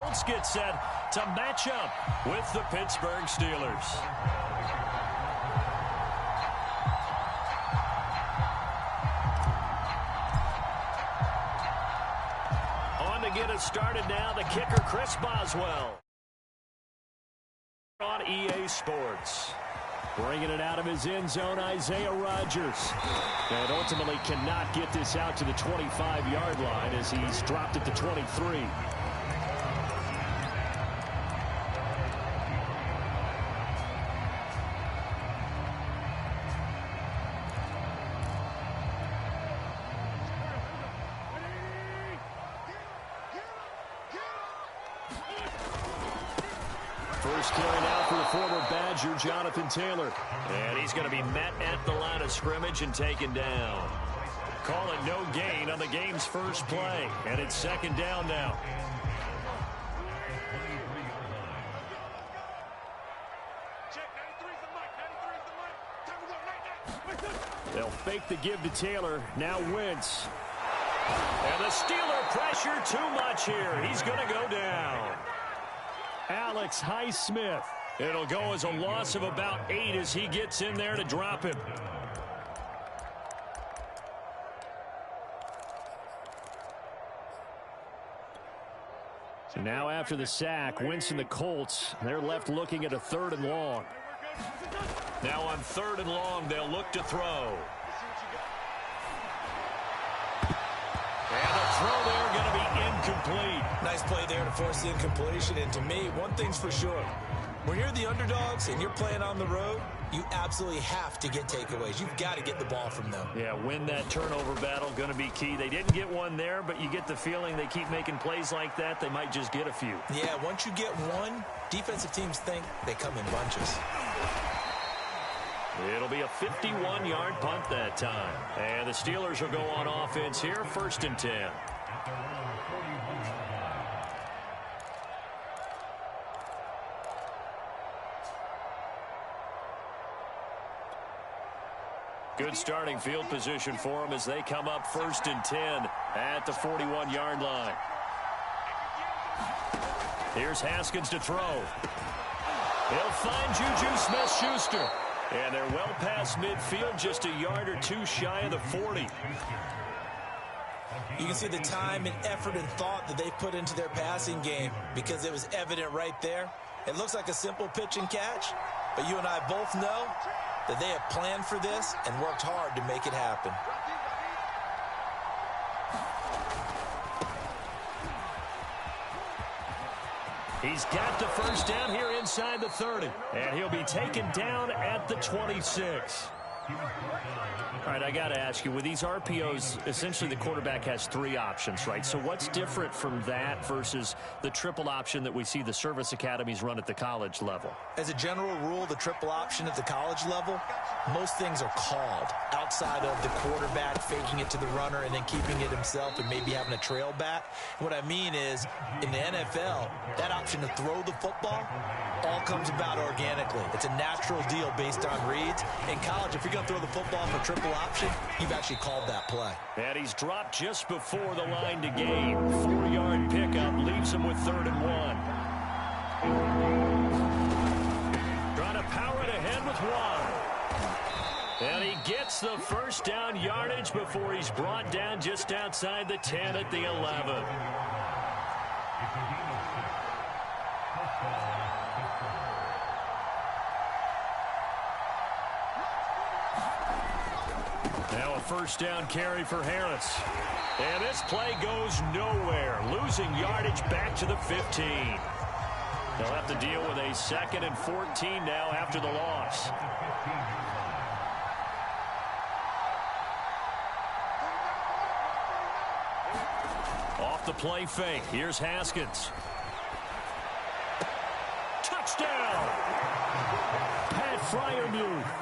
Colts get set to match up with the Pittsburgh Steelers. On to get us started now, the kicker, Chris Boswell. On EA Sports. Bringing it out of his end zone, Isaiah Rodgers. And ultimately cannot get this out to the 25-yard line as he's dropped at the 23. First carry now for the former Badger, Jonathan Taylor. And he's going to be met at the line of scrimmage and taken down. Call it no gain on the game's first play. And it's second down now. They'll fake the give to Taylor. Now Wentz. And the Steeler pressure too much here. He's going to go down. Alex Highsmith. It'll go as a loss of about 8 as he gets in there to drop him. So now after the sack, Wentz and the Colts, they're left looking at a 3rd and long. Now on 3rd and long, they'll look to throw. And the throw there going to be incomplete. Nice play there to force the incompletion. And to me, one thing's for sure. When you're the underdogs and you're playing on the road, you absolutely have to get takeaways. You've got to get the ball from them. Yeah, win that turnover battle, going to be key. They didn't get one there, but you get the feeling they keep making plays like that, they might just get a few. Yeah, once you get one, defensive teams think they come in bunches. It'll be a 51-yard punt that time. And the Steelers will go on offense here, 1st and 10. Good starting field position for them as they come up 1st and 10 at the 41-yard line. Here's Haskins to throw. He'll find Juju Smith-Schuster. And they're well past midfield, just a yard or two shy of the 40. You can see the time and effort and thought that they put into their passing game because it was evident right there. It looks like a simple pitch and catch, but you and I both know that they have planned for this and worked hard to make it happen. He's got the first down here inside the 30. And he'll be taken down at the 26. All right, I got to ask you, with these RPOs, essentially the quarterback has 3 options, right? So what's different from that versus the triple option that we see the service academies run at the college level? As a general rule, the triple option at the college level, most things are called outside of the quarterback faking it to the runner and then keeping it himself and maybe having a trail back. What I mean is, in the NFL, that option to throw the football all comes about organically. It's a natural deal based on reads. In college, if you're going to throw the football for triple option, you've actually called that play. And he's dropped just before the line to gain. 4-yard pickup leaves him with 3rd and 1. Trying to power it ahead with 1. And he gets the first down yardage before he's brought down just outside the 10 at the 11. Now a first down carry for Harris. And this play goes nowhere. Losing yardage back to the 15. They'll have to deal with a 2nd and 14 now after the loss. Off the play fake. Here's Haskins. Touchdown! Pat Freiermuth.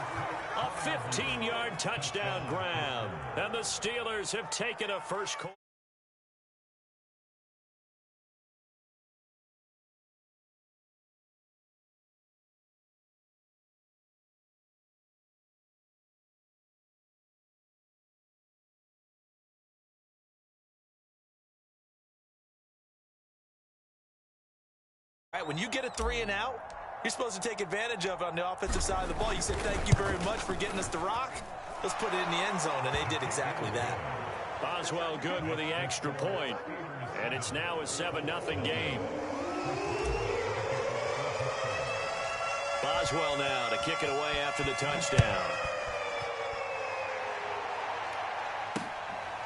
A 15-yard touchdown grab. And the Steelers have taken a first quarter. All right, when you get a 3 and out, you're supposed to take advantage of it on the offensive side of the ball. You say, thank you very much for getting us the rock. Let's put it in the end zone, and they did exactly that. Boswell good with the extra point, and it's now a 7-0 game. Boswell now to kick it away after the touchdown.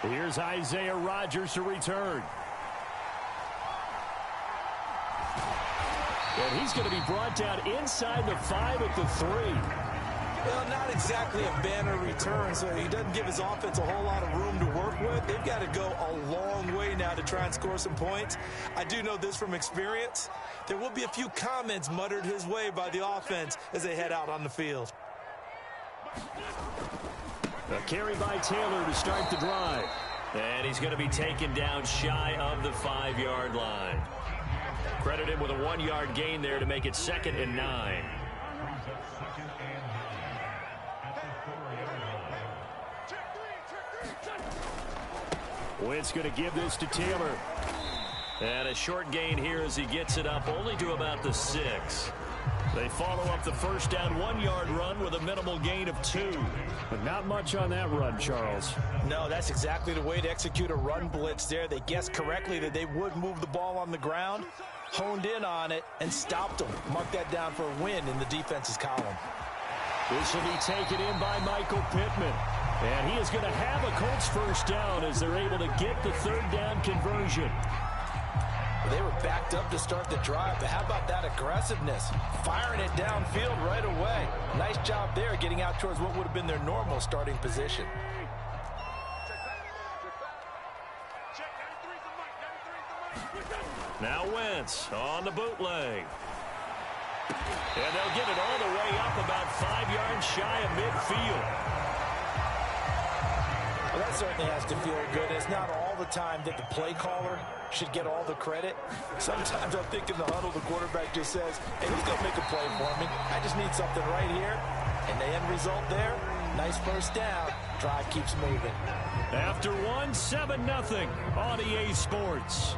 Here's Isaiah Rodgers to return. And he's going to be brought down inside the 5 at the 3. Well, not exactly a banner return, so he doesn't give his offense a whole lot of room to work with. They've got to go a long way now to try and score some points. I do know this from experience. There will be a few comments muttered his way by the offense as they head out on the field. A carry by Taylor to start the drive. And he's going to be taken down shy of the 5-yard line. Credit him with a 1-yard gain there to make it 2nd and 9. Wentz going to give this to Taylor. And a short gain here as he gets it up only to about the 6. They follow up the first down 1-yard run with a minimal gain of 2. But not much on that run, Charles. No, that's exactly the way to execute a run blitz there. They guessed correctly that they would move the ball on the ground, honed in on it, and stopped them. Mark that down for a win in the defense's column. This will be taken in by Michael Pittman. And he is going to have a Colts first down as they're able to get the 3rd down conversion. They were backed up to start the drive, but how about that aggressiveness? Firing it downfield right away. Nice job there getting out towards what would have been their normal starting position. Now Wentz on the bootleg. And they'll get it all the way up about 5 yards shy of midfield. Well, that certainly has to feel good. It's not all the time that the play caller should get all the credit. Sometimes I think in the huddle, the quarterback just says, hey, who's going to make a play for me? I just need something right here. And the end result there, nice first down. Drive keeps moving. After 1, 7-0 on EA Sports.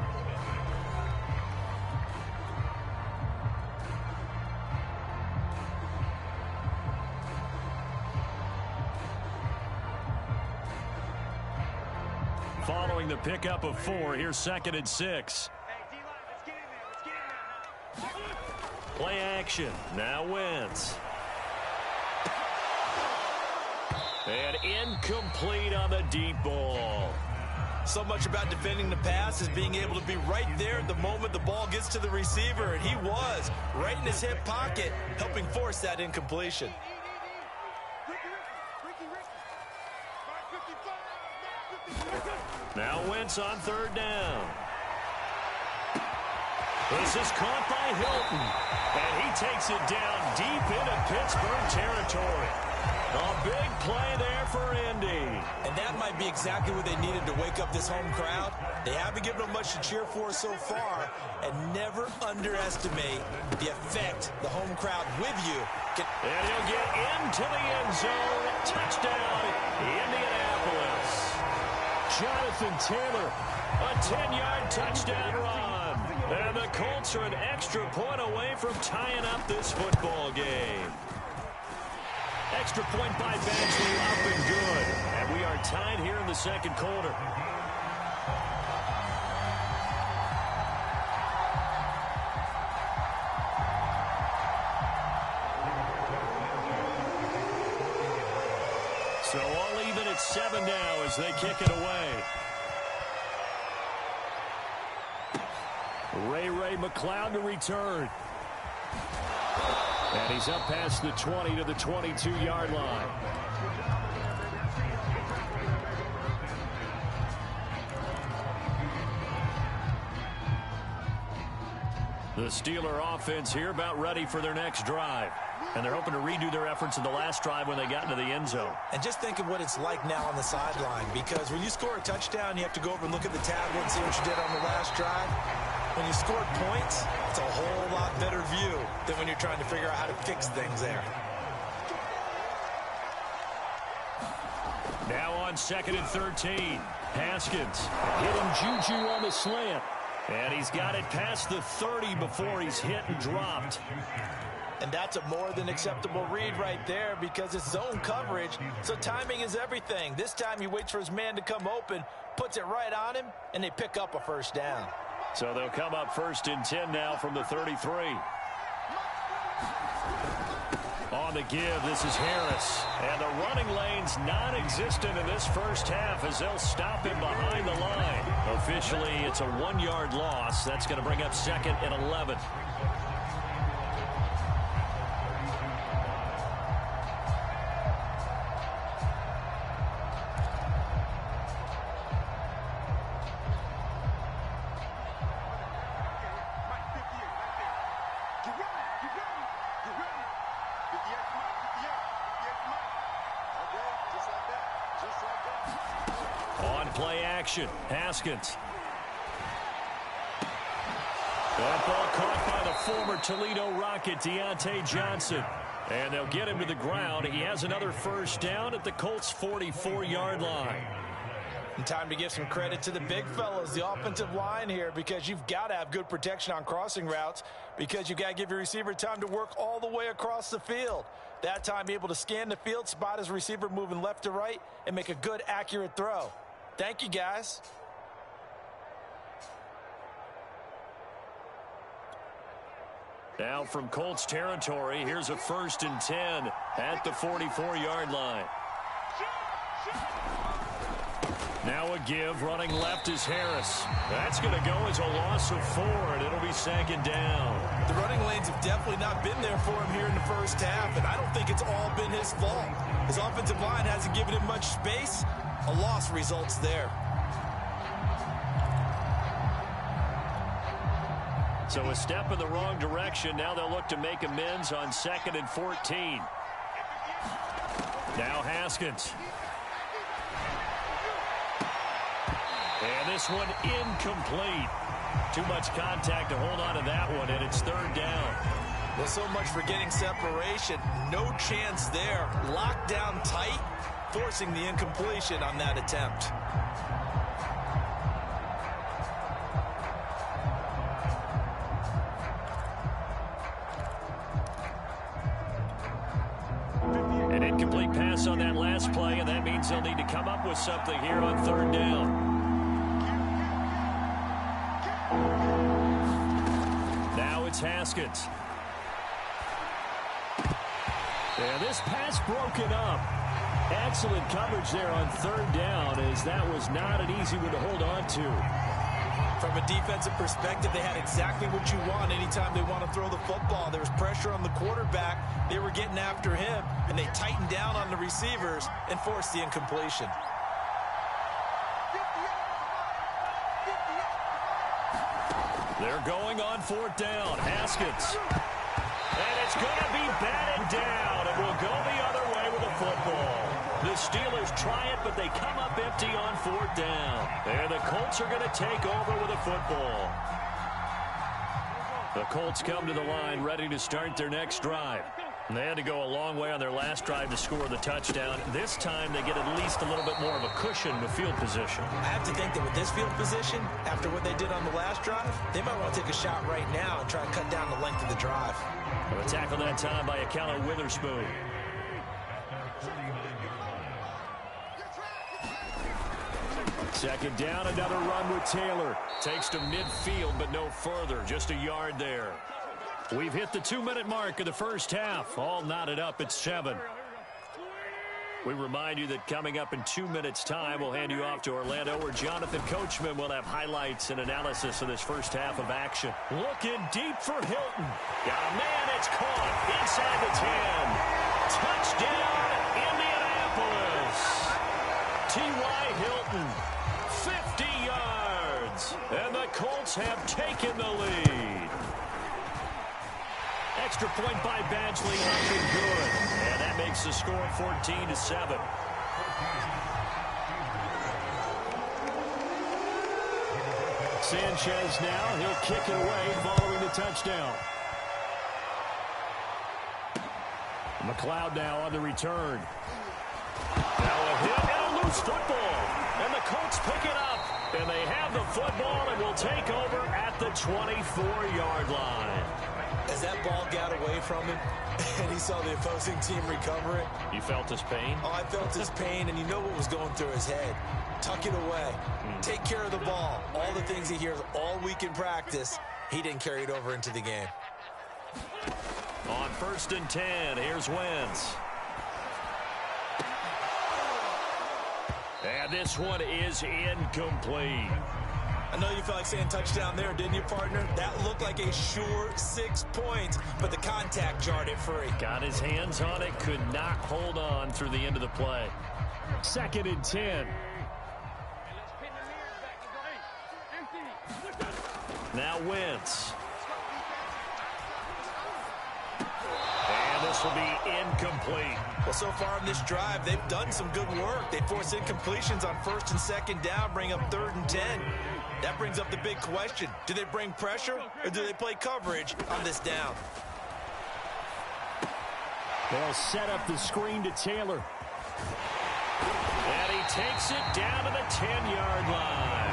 Following the pickup of 4, here's 2nd and 6. Play action. Now Wentz. And incomplete on the deep ball. So much about defending the pass is being able to be right there at the moment the ball gets to the receiver, and he was right in his hip pocket, helping force that incompletion. Now Wentz on 3rd down. This is caught by Hilton. And he takes it down deep into Pittsburgh territory. A big play there for Indy. And that might be exactly what they needed to wake up this home crowd. They haven't given them much to cheer for so far. And never underestimate the effect the home crowd with you can. And he'll get into the end zone. Touchdown, Indianapolis. Jonathan Taylor, a 10-yard touchdown run. And the Colts are an extra point away from tying up this football game. Extra point by Badgley, up and good. And we are tied here in the 2nd quarter. So all even at 7 now as they kick it away. Ray McCloud to return. And he's up past the 20 to the 22-yard line. The Steeler offense here about ready for their next drive. And they're hoping to redo their efforts in the last drive when they got into the end zone. And just think of what it's like now on the sideline, because when you score a touchdown, you have to go over and look at the tablet and see what you did on the last drive. When you scored points, it's a whole lot better view than when you're trying to figure out how to fix things there. Now on 2nd and 13. Haskins hitting Juju on the slant. And he's got it past the 30 before he's hit and dropped. And that's a more than acceptable read right there because it's zone coverage, so timing is everything. This time he waits for his man to come open, puts it right on him, and they pick up a first down. So they'll come up 1st and 10 now from the 33. On the give, this is Harris. And the running lane's non-existent in this first half as they'll stop him behind the line. Officially, it's a 1-yard loss. That's going to bring up 2nd and 11. Play action. Haskins. That ball caught by the former Toledo Rocket, Deontay Johnson. And they'll get him to the ground. He has another first down at the Colts' 44-yard line. And time to give some credit to the big fellas, the offensive line here, because you've got to have good protection on crossing routes because you've got to give your receiver time to work all the way across the field. That time able to scan the field, spot his receiver moving left to right, and make a good, accurate throw. Thank you, guys. Now from Colts territory, here's a 1st and 10 at the 44-yard line. Now a give, running left is Harris. That's going to go as a loss of 4, and it'll be 2nd down. The running lanes have definitely not been there for him here in the first half, and I don't think it's all been his fault. His offensive line hasn't given him much space. A loss results there. So a step in the wrong direction. Now they'll look to make amends on 2nd and 14. Now Haskins. And this one incomplete. Too much contact to hold on to that one, and it's 3rd down. Well, so much for getting separation. No chance there. Locked down tight, forcing the incompletion on that attempt. An incomplete pass on that last play, and that means they'll need to come up with something here on 3rd down. Now it's Haskins. And this pass broken up. Excellent coverage there on 3rd down, as that was not an easy one to hold on to. From a defensive perspective, they had exactly what you want anytime they want to throw the football. There was pressure on the quarterback. They were getting after him, and they tightened down on the receivers and forced the incompletion. They're going on 4th down. Haskins. And it's going to be batted down. It will go the other way with the football. The Steelers try it, but they come up empty on 4th down. And the Colts are going to take over with the football. The Colts come to the line ready to start their next drive. And they had to go a long way on their last drive to score the touchdown. This time they get at least a little bit more of a cushion with field position. I have to think that with this field position, after what they did on the last drive, they might want to take a shot right now and try to cut down the length of the drive. A tackle that time by Akello Witherspoon. Second down, another run with Taylor. Takes to midfield, but no further. Just a yard there. We've hit the 2-minute mark of the first half. All knotted up at 7. We remind you that coming up in 2 minutes' time, we'll hand you off to Orlando, where Jonathan Coachman will have highlights and analysis of this first half of action. Looking deep for Hilton. Got a man, it's caught inside the 10. Touchdown, Indianapolis. T.Y. Hilton, 50 yards. And the Colts have taken the lead. Extra point by Badgley, nothing good. And that makes the score 14-7. Sanchez now, he'll kick it away following the touchdown. McLeod now on the return. Now a hit and a throws football. And the Colts pick it up. And they have the football and will take over at the 24-yard line. As that ball got away from him and he saw the opposing team recover it. You felt his pain? Oh, I felt his pain, and you know what was going through his head. Tuck it away. Take care of the ball. All the things he hears all week in practice, he didn't carry it over into the game. On 1st and 10, here's Wentz. And this one is incomplete. I know you felt like saying touchdown there, didn't you, partner? That looked like a sure 6 points, but the contact jarred it free. Got his hands on it, could not hold on through the end of the play. 2nd and 10. Now Wentz. And this will be incomplete. Well, so far in this drive, they've done some good work. They force incompletions on 1st and 2nd down, bring up 3rd and 10. That brings up the big question. Do they bring pressure or do they play coverage on this down? They'll set up the screen to Taylor. And he takes it down to the 10-yard line.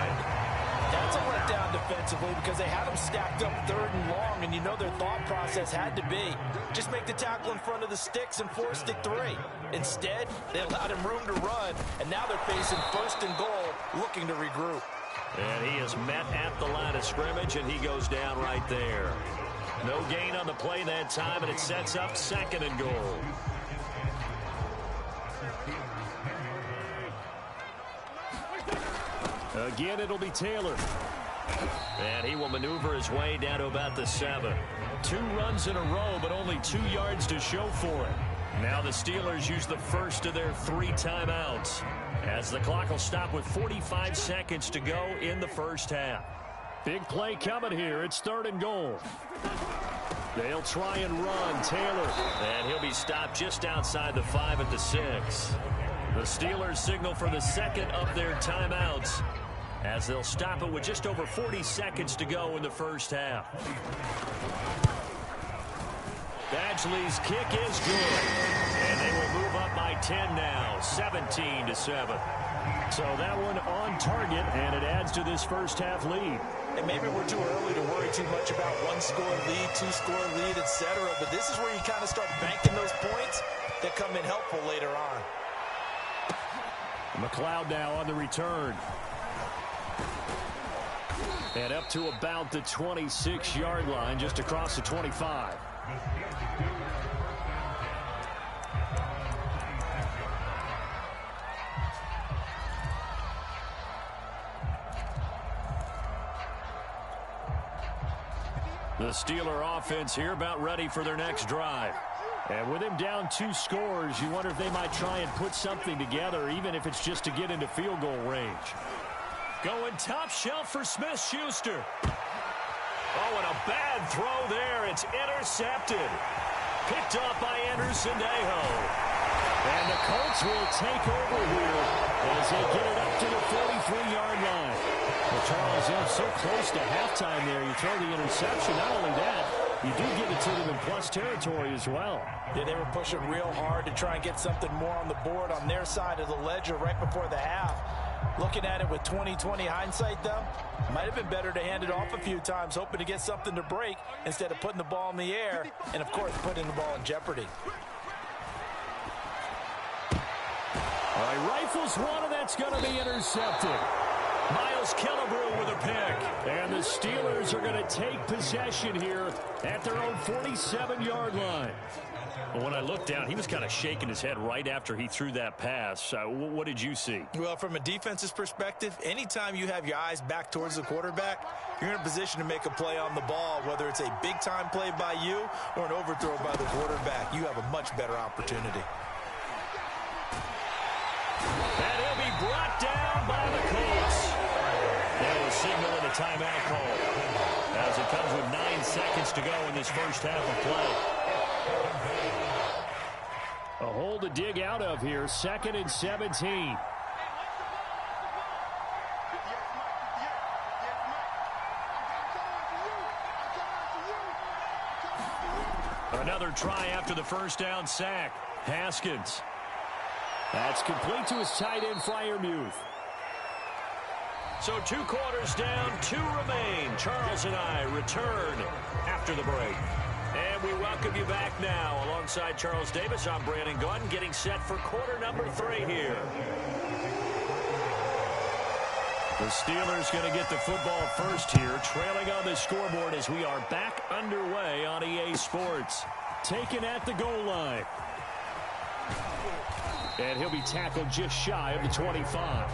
That's a letdown defensively because they had them stacked up 3rd and long, and you know their thought process had to be just make the tackle in front of the sticks and force it 3. Instead, they allowed him room to run, and now they're facing 1st and goal, looking to regroup. And he is met at the line of scrimmage, and he goes down right there. No gain on the play that time, and it sets up 2nd and goal. Again, it'll be Taylor. And he will maneuver his way down to about the 7. 2 runs in a row, but only 2 yards to show for it. Now the Steelers use the first of their 3 timeouts, as the clock will stop with 45 seconds to go in the first half. Big play coming here. It's 3rd and goal. They'll try and run. Taylor. And he'll be stopped just outside the 5 at the 6. The Steelers signal for the 2nd of their timeouts, as they'll stop it with just over 40 seconds to go in the first half. Badgley's kick is good, and they will move up by 10 now, 17-7. So that one on target, and it adds to this first half lead. And maybe we're too early to worry too much about 1-score lead, 2-score lead, etc. But this is where you kind of start banking those points that come in helpful later on. McLeod now on the return. And up to about the 26-yard line, just across the 25. The Steeler offense here about ready for their next drive. And with him down 2 scores, you wonder if they might try and put something together, even if it's just to get into field goal range. Going top shelf for Smith-Schuster. Oh, and a bad throw there. It's intercepted. Picked off by Anderson-Dejo. And the Colts will take over here as they get it up to the 43-yard line. Well, Charles, they're so close to halftime there. You throw the interception. Not only that, you do get it to them in plus territory as well. Yeah, they were pushing real hard to try and get something more on the board on their side of the ledger right before the half. Looking at it with 20/20 hindsight, though, might have been better to hand it off a few times, hoping to get something to break instead of putting the ball in the air and, of course, putting the ball in jeopardy. All right, rifles one, and that's going to be intercepted. Miles Killebrew with a pick. And the Steelers are going to take possession here at their own 47-yard line. Well, when I looked down, he was kind of shaking his head right after he threw that pass. What did you see? Well, from a defense's perspective, anytime you have your eyes back towards the quarterback, you're in a position to make a play on the ball, whether it's a big-time play by you or an overthrow by the quarterback. You have a much better opportunity. And he'll be brought down by the Colts. They'll signal in a timeout call as it comes with 9 seconds to go in this first half of play. A hole to dig out of here, 2nd and 17. Another try after the first down sack. Haskins. That's complete to his tight end, Freiermuth. So 2 quarters down, 2 remain. Charles and I return after the break. And we welcome you back now. Alongside Charles Davis, I'm Brandon Gaudin, getting set for quarter number 3 here. The Steelers going to get the football first here, trailing on the scoreboard as we are back underway on EA Sports. Taken at the goal line. And he'll be tackled just shy of the 25.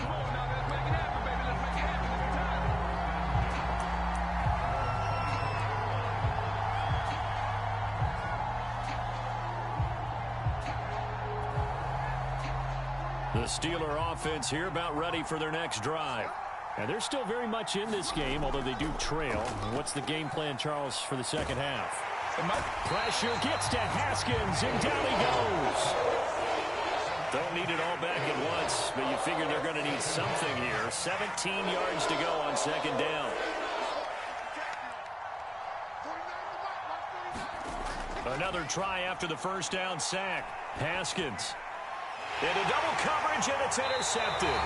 The Steeler offense here about ready for their next drive. And they're still very much in this game, although they do trail. What's the game plan, Charles, for the second half? Pressure gets to Haskins, and down he goes. Don't need it all back at once, but you figure they're going to need something here. 17 yards to go on second down. Another try after the first down sack. Haskins. Into double coverage, and it's intercepted.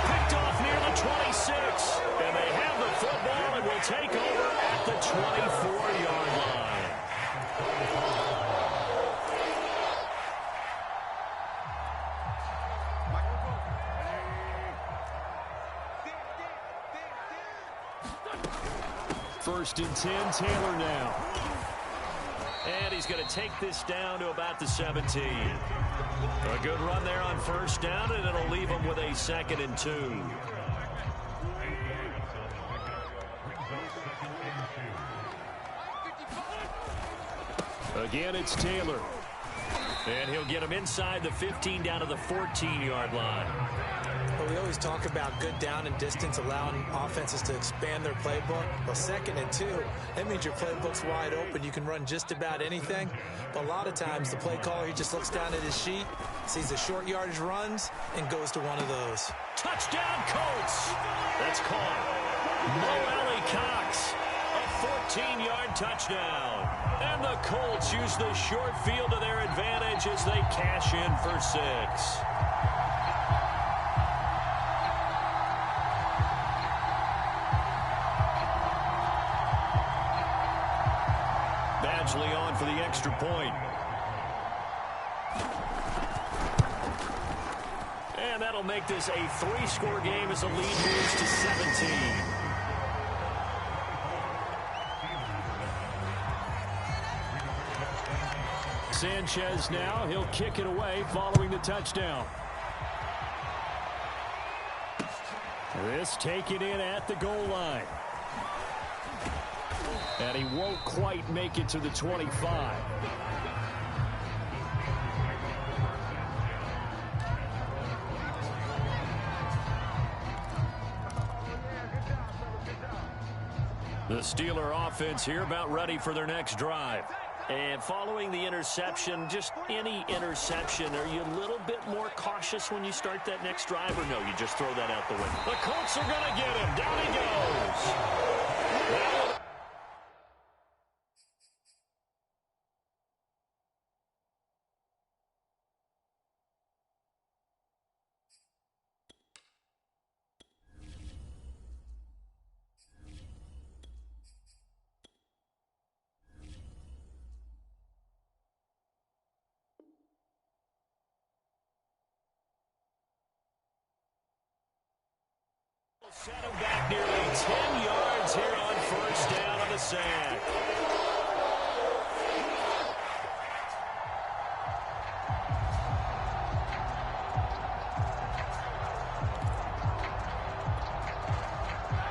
Picked off near the 26. And they have the football and will take over at the 24-yard line. First and 10, Taylor now. And he's going to take this down to about the 17. A good run there on first down, and it'll leave him with a 2nd and 2. Again, it's Taylor. And he'll get him inside the 15 down to the 14-yard line. Well, we always talk about good down and distance, allowing offenses to expand their playbook. Well, 2nd and 2, that means your playbook's wide open. You can run just about anything. But a lot of times, the play caller, he just looks down at his sheet, sees the short yardage runs, and goes to one of those. Touchdown, Colts! That's caught. Mo Alley Cox, a 14-yard touchdown. And the Colts use the short field to their advantage as they cash in for 6. Badgley on for the extra point. And that'll make this a 3-score game as the lead moves to 17. Sanchez now, he'll kick it away following the touchdown. This taken in at the goal line. And he won't quite make it to the 25. The Steeler offense here about ready for their next drive. And following the interception, just any interception, are you a little bit more cautious when you start that next drive, or no, you just throw that out the window? The Colts are going to get him. Down he goes. Set him back nearly 10 yards here on first down on the sack.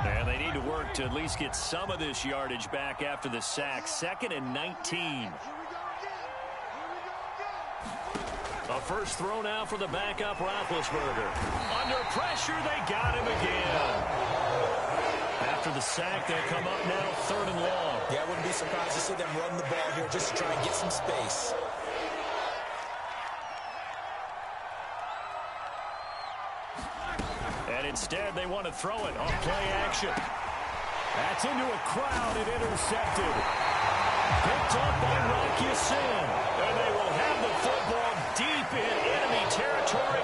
And they need to work to at least get some of this yardage back after the sack. 2nd and 19. A first throw now for the backup Roethlisberger. Under pressure, they got him again. After the sack, they come up now 3rd and long. Yeah, I wouldn't be surprised to see them run the ball here just to try and get some space. And instead, they want to throw it off play action. That's into a crowd and intercepted. Picked up by Rocky Sin. And they will have the football deep in enemy territory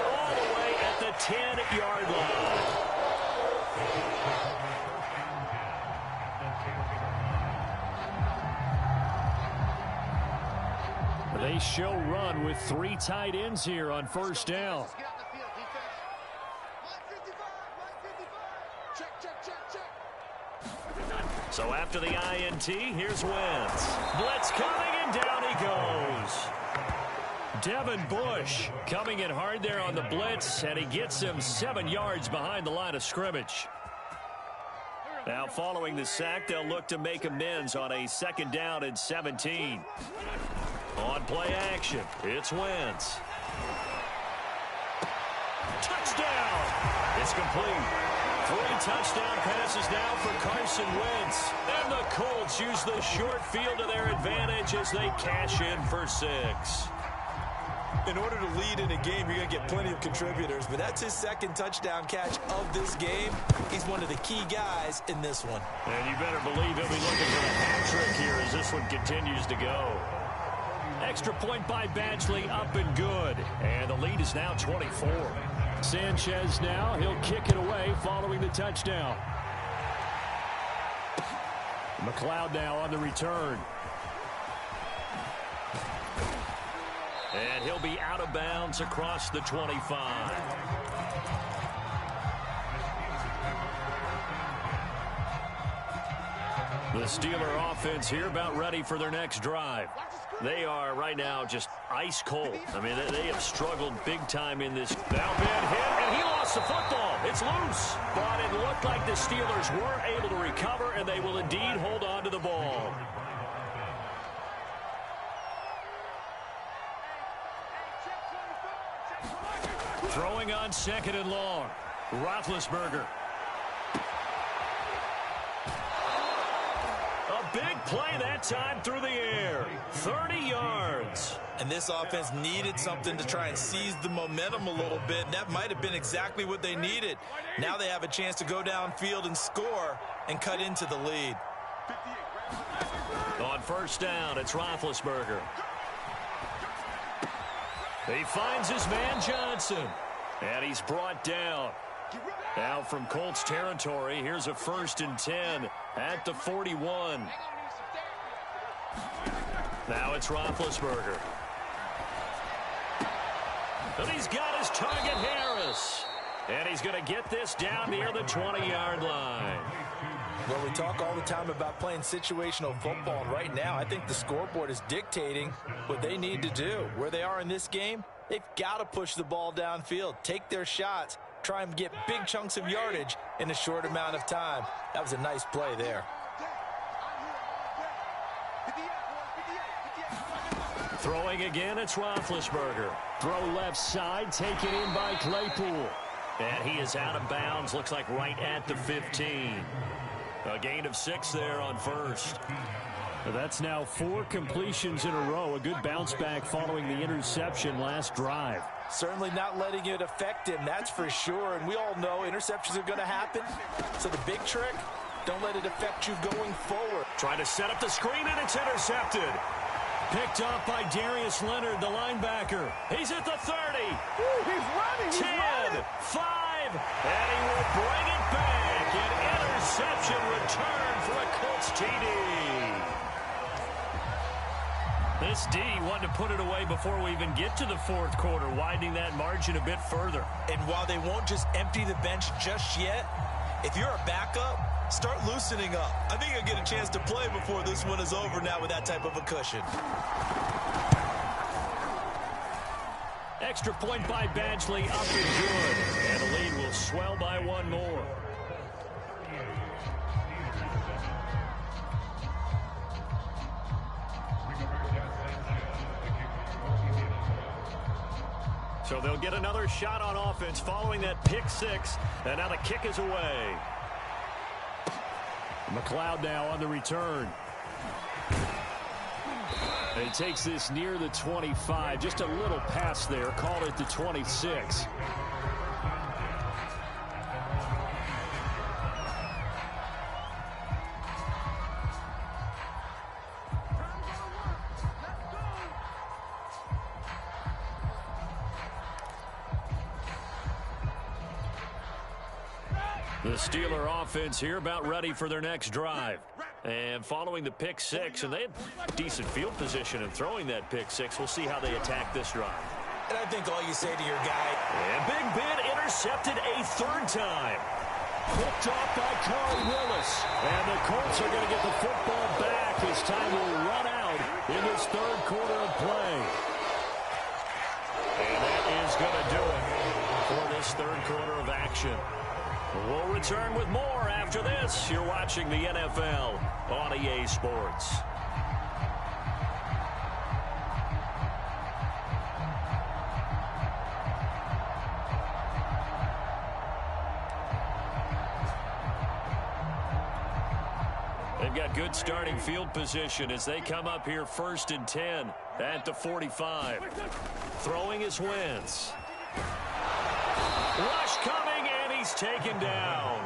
with 3 tight ends here on first down. So after the INT, here's Wentz. Blitz coming, and down he goes. Devin Bush coming in hard there on the blitz, and he gets him 7 yards behind the line of scrimmage. Now following the sack, they'll look to make amends on a 2nd down and 17. On play action, it's Wentz. Touchdown! It's complete. 3 touchdown passes now for Carson Wentz. And the Colts use the short field to their advantage as they cash in for 6. In order to lead in a game, you're going to get plenty of contributors, but that's his 2nd touchdown catch of this game. He's one of the key guys in this one. And you better believe he'll be looking for the hat trick here as this one continues to go. Extra point by Badgley, up and good. And the lead is now 24. Sanchez now, he'll kick it away following the touchdown. McLeod now on the return. And he'll be out of bounds across the 25. The Steeler offense here about ready for their next drive. They are right now just ice cold. I mean, they have struggled big time in this. Now bad hit, and he lost the football. It's loose. But it looked like the Steelers were able to recover, and they will indeed hold on to the ball. Throwing on 2nd and long. Roethlisberger. A big play that time through the air. 30 yards. And this offense needed something to try and seize the momentum a little bit, and that might have been exactly what they needed. Now they have a chance to go downfield and score and cut into the lead. On 1st down, it's Roethlisberger. He finds his man Johnson. And he's brought down. Now from Colts territory, here's a 1st and 10 at the 41. Now it's Roethlisberger. And he's got his target, Harris. And he's going to get this down near the 20-yard line. Well, we talk all the time about playing situational football, and right now I think the scoreboard is dictating what they need to do. Where they are in this game, they've got to push the ball downfield, take their shots, try and get big chunks of yardage in a short amount of time. That was a nice play there. Throwing again, it's Roethlisberger. Throw left side, taken in by Claypool. And he is out of bounds, looks like right at the 15. A gain of 6 there on 1st. That's now 4 completions in a row. A good bounce back following the interception last drive. Certainly not letting it affect him, that's for sure. And we all know interceptions are going to happen. So the big trick, don't let it affect you going forward. Trying to set up the screen, and it's intercepted. Picked off by Darius Leonard, the linebacker. He's at the 30. Ooh, he's running. 10, 5, and he will bring it back. An interception return for a Colts TD. This D wanted to put it away before we even get to the 4th quarter, widening that margin a bit further. And while they won't just empty the bench just yet, if you're a backup, start loosening up. I think you'll get a chance to play before this one is over now with that type of a cushion. Extra point by Badgley, up and good. And the lead will swell by 1 more. So they'll get another shot on offense following that pick 6. And now the kick is away. McLeod now on the return. And he takes this near the 25. Just a little pass there. Call it the 26. The Steeler offense here about ready for their next drive. And following the pick six, and they had decent field position in throwing that pick six. We'll see how they attack this drive. And I think all you say to your guy. And Big Ben intercepted a third time. Picked off by Corey Willis. And the Colts are going to get the football back as time will run out in this third quarter of play. And that is going to do it for this third quarter of action. We'll return with more after this. You're watching the NFL on EA Sports. They've got good starting field position as they come up here 1st and 10 at the 45. Throwing his Wentz. Rush coming, and he's taken down.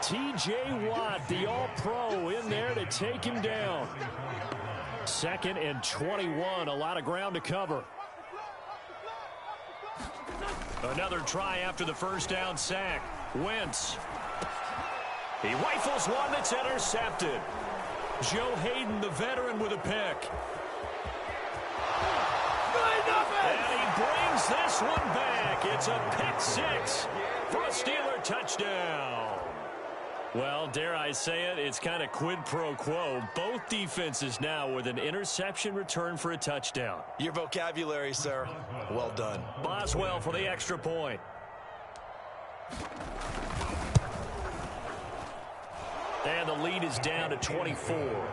T.J. Watt, the All-Pro, in there to take him down. 2nd and 21, a lot of ground to cover. Another try after the first down sack. Wentz. He rifles one that's intercepted. Joe Hayden, the veteran, with a pick. And he brings this one back. It's a pick six for a Steeler touchdown. Well, dare I say it, it's kind of quid pro quo. Both defenses now with an interception return for a touchdown. Your vocabulary, sir. Well done. Boswell for the extra point. And the lead is down to 24.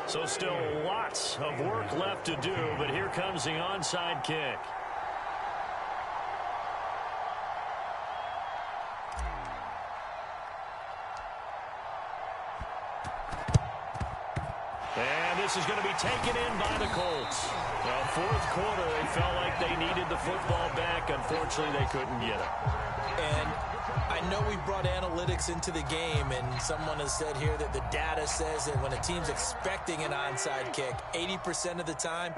So still lots of work left to do, but here comes the onside kick. And this is going to be taken in by the Colts. Well, fourth quarter, they felt like they needed the football back. Unfortunately, they couldn't get it. And I know we brought analytics into the game, and someone has said here that the data says that when a team's expecting an onside kick, 80% of the time,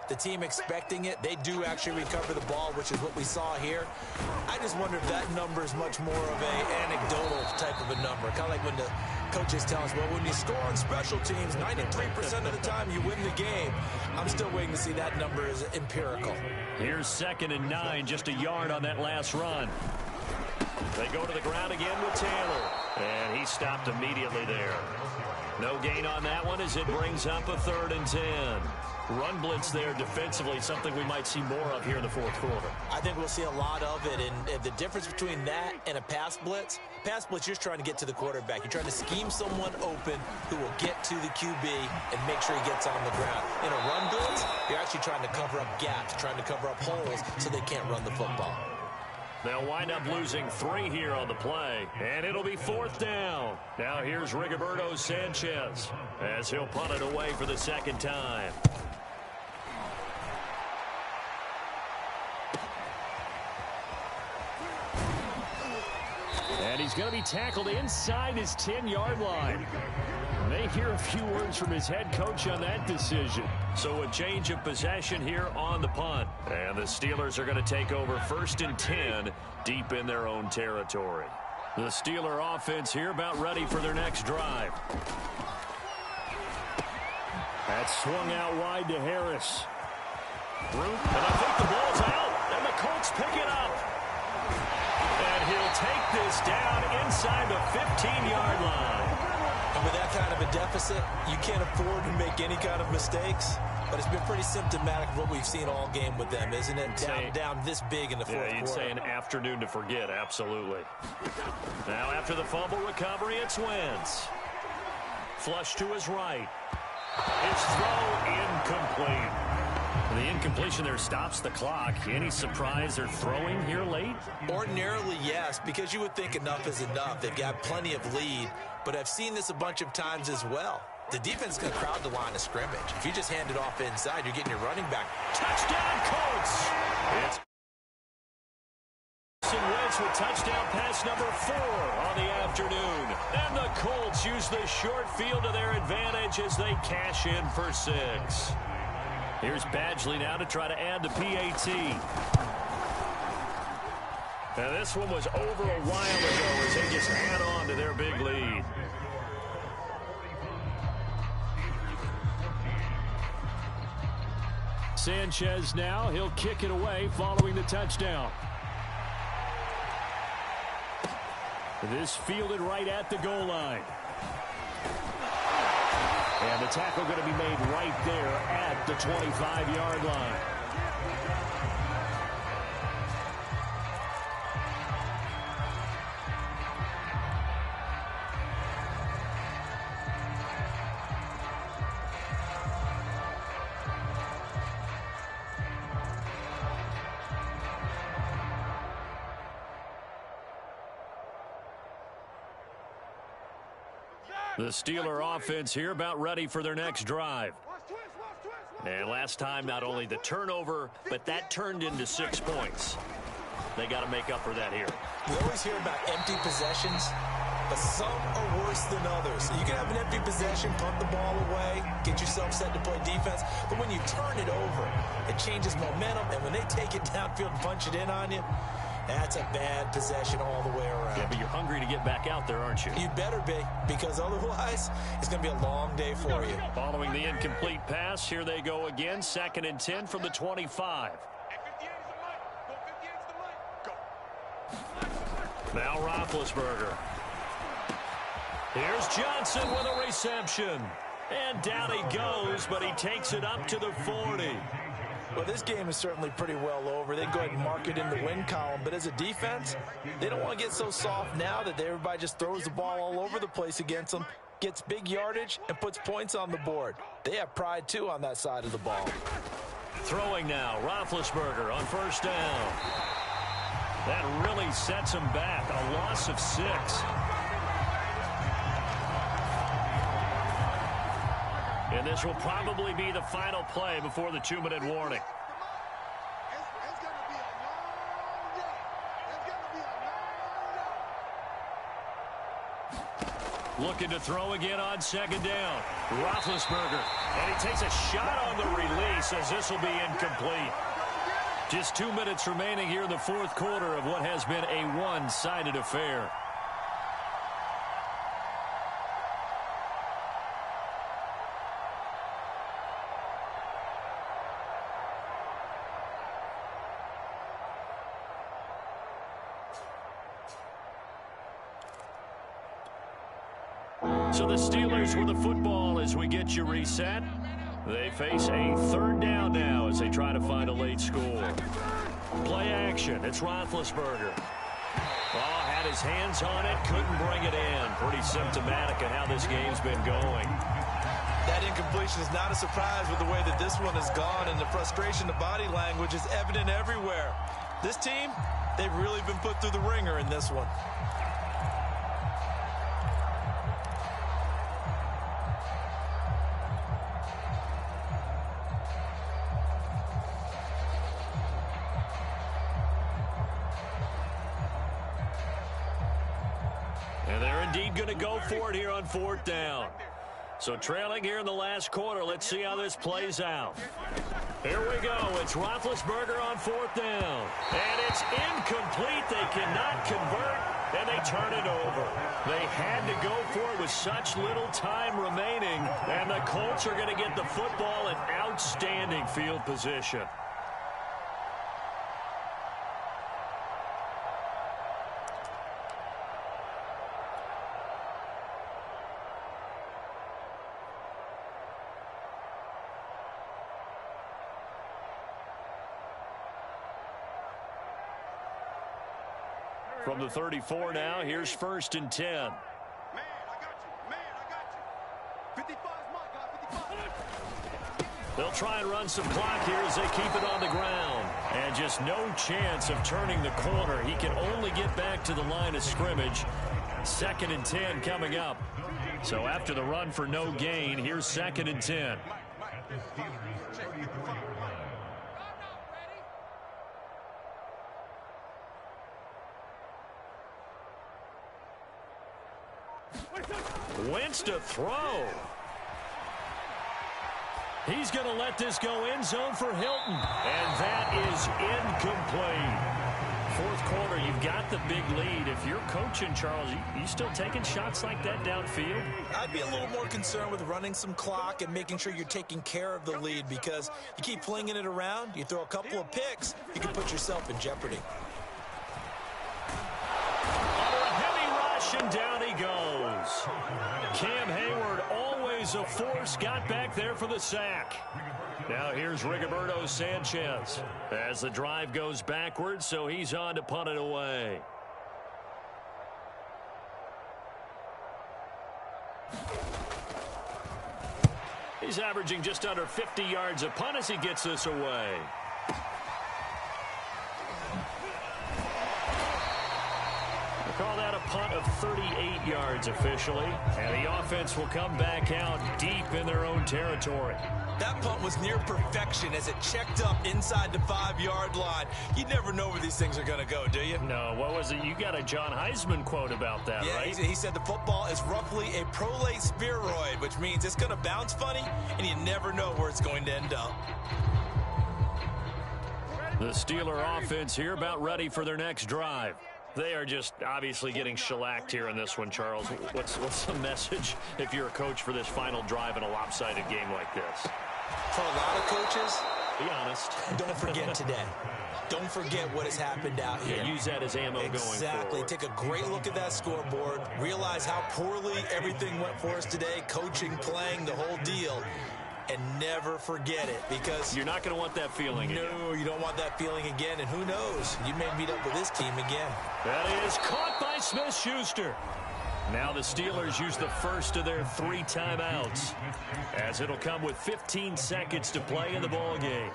the team expecting it, they do actually recover the ball, which is what we saw here. I just wonder if that number is much more of an anecdotal type of a number. Kind of like when the coaches tell us, well, when you score on special teams, 93% of the time you win the game. I'm still waiting to see that number is empirical. Here's 2nd and 9, just a yard on that last run. They go to the ground again with Taylor. And he stopped immediately there. No gain on that one as it brings up a 3rd and 10. Run blitz there defensively, something we might see more of here in the fourth quarter. I think we'll see a lot of it, and the difference between that and a pass blitz, you're just trying to get to the quarterback. You're trying to scheme someone open who will get to the QB and make sure he gets on the ground. In a run blitz, you're actually trying to cover up gaps, trying to cover up holes so they can't run the football. They'll wind up losing 3 here on the play, and it'll be 4th down. Now here's Rigoberto Sanchez as he'll punt it away for the 2nd time. And he's going to be tackled inside his 10-yard line. May hear a few words from his head coach on that decision. So a change of possession here on the punt. And the Steelers are going to take over 1st and 10 deep in their own territory. The Steeler offense here about ready for their next drive. That's swung out wide to Harris. And I think the ball's out. And the Colts pick it up. And he'll take this down inside the 15-yard line. And with that kind of a deficit, you can't afford to make any kind of mistakes. But it's been pretty symptomatic of what we've seen all game with them, isn't it? Down this big in the fourth quarter. Yeah, you'd say an afternoon to forget, absolutely. Now after the fumble recovery, it's Wentz. Flush to his right. His throw incomplete. The incompletion there stops the clock. Any surprise they're throwing here late? Ordinarily, yes, because you would think enough is enough. They've got plenty of lead, but I've seen this a bunch of times as well. The defense is going to crowd the line of scrimmage. If you just hand it off inside, you're getting your running back. Touchdown, Colts! It's Wentz with touchdown pass number 4 on the afternoon. And the Colts use the short field to their advantage as they cash in for 6. Here's Badgley now to try to add the PAT. Now this one was over a while ago as they just add on to their big lead. Sanchez now. He'll kick it away following the touchdown. This fielded right at the goal line. And the tackle going to be made right there at the 25-yard line. The Steeler offense here about ready for their next drive. And last time, not only the turnover, but that turned into 6 points. They got to make up for that here. We always hear about empty possessions, but some are worse than others. You can have an empty possession, punt the ball away, get yourself set to play defense, but when you turn it over, it changes momentum, and when they take it downfield and punch it in on you, that's a bad possession all the way around. Yeah, but you're hungry to get back out there, aren't you? You'd better be, because otherwise, it's going to be a long day for you. Following the incomplete pass, here they go again. 2nd and 10 from the 25. Now Roethlisberger. Here's Johnson with a reception. And down he goes, but he takes it up to the 40. Well, this game is certainly pretty well over. They go ahead and mark it in the win column. But as a defense, they don't want to get so soft now that everybody just throws the ball all over the place against them, gets big yardage, and puts points on the board. They have pride, too, on that side of the ball. Throwing now, Roethlisberger on 1st down. That really sets him back. A loss of 6. And this will probably be the final play before the 2-minute warning. Looking to throw again on 2nd down. Roethlisberger. And he takes a shot on the release as this will be incomplete. Just 2 minutes remaining here in the 4th quarter of what has been a one-sided affair. So the Steelers with the football as we get you reset. They face a 3rd down now as they try to find a late score. Play action. It's Roethlisberger. Oh, had his hands on it. Couldn't bring it in. Pretty symptomatic of how this game's been going. That incompletion is not a surprise with the way that this one has gone, and the frustration, the body language is evident everywhere. This team, they've really been put through the ringer in this one. Going to go for it here on 4th down. So trailing here in the last quarter. Let's see how this plays out. Here we go. It's Roethlisberger on 4th down. And it's incomplete. They cannot convert, and they turn it over. They had to go for it with such little time remaining, and the Colts are going to get the football in outstanding field position. From the 34 now, here's 1st and 10. Man, I got you. 55's my guy. 55. They'll try and run some clock here as they keep it on the ground. And just no chance of turning the corner. He can only get back to the line of scrimmage. 2nd and 10 coming up. So after the run for no gain, here's 2nd and 10. Wentz to throw. He's going to let this go end zone for Hilton. And that is incomplete. Fourth quarter, you've got the big lead. If you're coaching, Charles, you still taking shots like that downfield? I'd be a little more concerned with running some clock and making sure you're taking care of the lead, because you keep flinging it around, you throw a couple of picks, you can put yourself in jeopardy. Under a heavy rush, and down he goes. Cam Hayward, always a force, got back there for the sack. Now here's Rigoberto Sanchez as the drive goes backwards, so he's on to punt it away. He's averaging just under 50 yards a punt as he gets this away. We'll call that a punt of 38 yards officially, and the offense will come back out deep in their own territory. That punt was near perfection as it checked up inside the 5-yard line. You never know where these things are going to go, do you? No, what was it? You got a John Heisman quote about that, yeah, right? He said the football is roughly a prolate spheroid, which means it's going to bounce funny, and you never know where it's going to end up. The Steeler offense here about ready for their next drive. They are just obviously getting shellacked here in this one, Charles. What's the message if you're a coach for this final drive in a lopsided game like this? For a lot of coaches, be honest. Don't forget today. Don't forget what has happened out here. Yeah, use that as ammo going forward. Exactly. Take a great look at that scoreboard. Realize how poorly everything went for us today. Coaching, playing, the whole deal. And never forget it, because you're not going to want that feeling again. No, you don't want that feeling again, and who knows? You may meet up with this team again. That is caught by Smith-Schuster. Now the Steelers use the first of their 3 timeouts, as it'll come with 15 seconds to play in the ball game.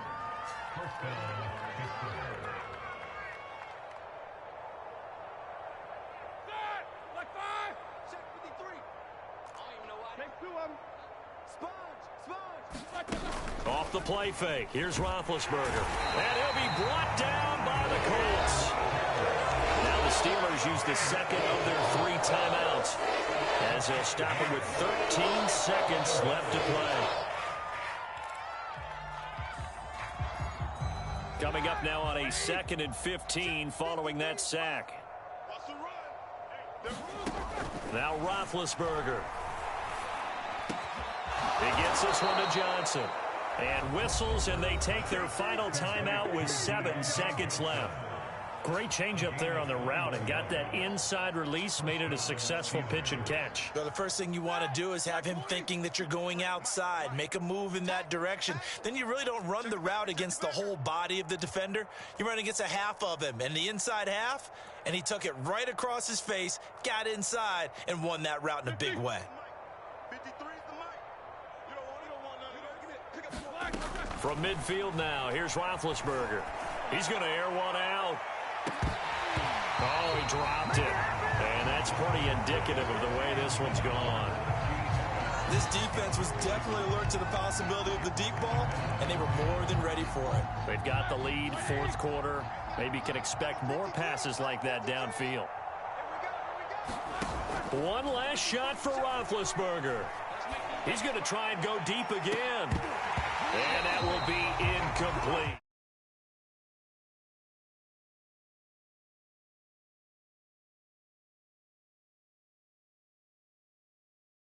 Off the play fake. Here's Roethlisberger. And he'll be brought down by the Colts. Now the Steelers use the second of their 3 timeouts, as they'll stop him with 13 seconds left to play. Coming up now on a 2nd and 15 following that sack. Now Roethlisberger. He gets this one to Johnson. And whistles, and they take their final timeout with 7 seconds left. Great change up there on the route, and got that inside release, made it a successful pitch and catch. Well, the first thing you want to do is have him thinking that you're going outside. Make a move in that direction. Then you really don't run the route against the whole body of the defender. You run against a half of him, and the inside half, and he took it right across his face, got inside, and won that route in a big way. From midfield now, here's Roethlisberger. He's going to air one out. Oh, he dropped it. And that's pretty indicative of the way this one's gone. This defense was definitely alert to the possibility of the deep ball, and they were more than ready for it. They've got the lead, 4th quarter. Maybe can expect more passes like that downfield. One last shot for Roethlisberger. He's going to try and go deep again. And that will be incomplete.